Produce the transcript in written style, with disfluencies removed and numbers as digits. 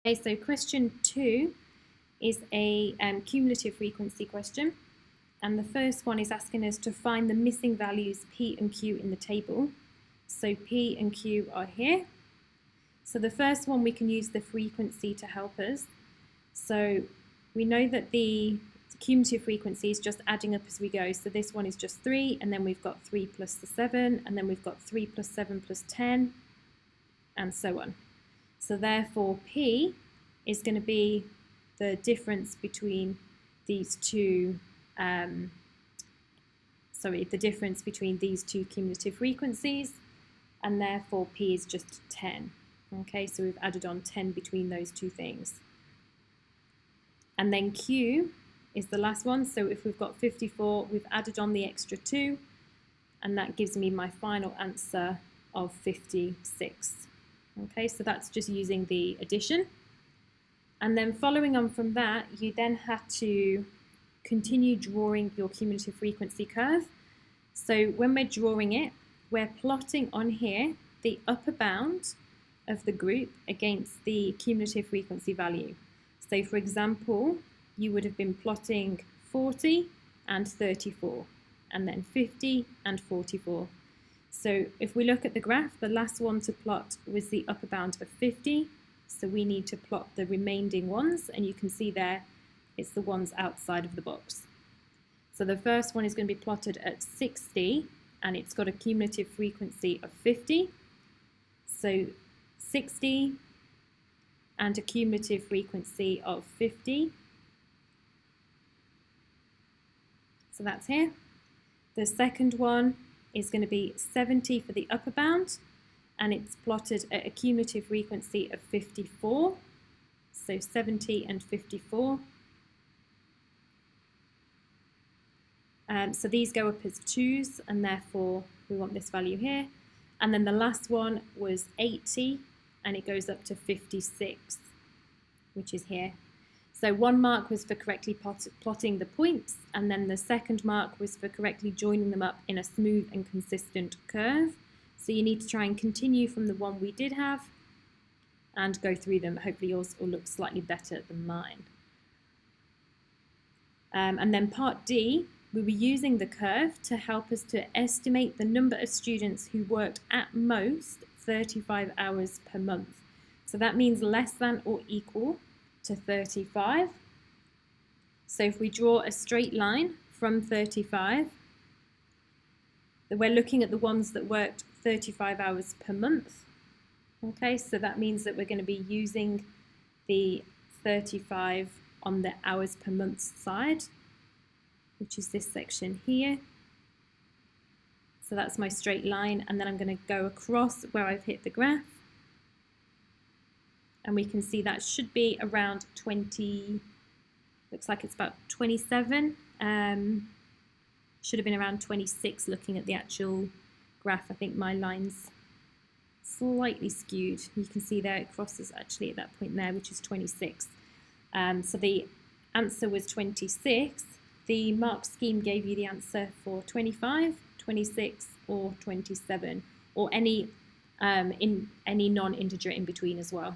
Okay, so question 2 is a cumulative frequency question. And the first one is asking us to find the missing values P and Q in the table. So P and Q are here. So the first one, we can use the frequency to help us. So we know that the cumulative frequency is just adding up as we go. So this one is just 3, and then we've got 3 plus the 7, and then we've got 3 plus 7 plus 10, and so on. So therefore P is going to be the difference between these two cumulative frequencies, and therefore P is just 10. Okay, so we've added on 10 between those two things. And then Q is the last one, so if we've got 54, we've added on the extra 2, and that gives me my final answer of 56. Okay, so that's just using the addition. And then following on from that, you then have to continue drawing your cumulative frequency curve. So when we're drawing it, we're plotting on here the upper bound of the group against the cumulative frequency value. So for example, you would have been plotting 40 and 34, and then 50 and 44. So if we look at the graph, the last one to plot was the upper bound of 50. So we need to plot the remaining ones, and you can see there it's the ones outside of the box. So the first one is going to be plotted at 60, and it's got a cumulative frequency of 50. So 60 and a cumulative frequency of 50. So that's here. The second one is going to be 70 for the upper bound, and it's plotted at a cumulative frequency of 54. So 70 and 54. So these go up as 2's, and therefore we want this value here. And then the last one was 80, and it goes up to 56, which is here. So one mark was for correctly plotting the points, and then the second mark was for correctly joining them up in a smooth and consistent curve. So you need to try and continue from the one we did have and go through them. Hopefully yours will look slightly better than mine. And then part D, we were using the curve to help us to estimate the number of students who worked at most 35 hours per month. So that means less than or equal to 35. So if we draw a straight line from 35, we're looking at the ones that worked 35 hours per month. Okay, so that means that we're going to be using the 35 on the hours per month side, which is this section here. So that's my straight line, and then I'm going to go across where I've hit the graph. And we can see that should be around 20, looks like it's about 27. Should have been around 26 looking at the actual graph. I think my line's slightly skewed. You can see there it crosses actually at that point there, which is 26. So the answer was 26. The mark scheme gave you the answer for 25, 26, or 27, or any non-integer in between as well.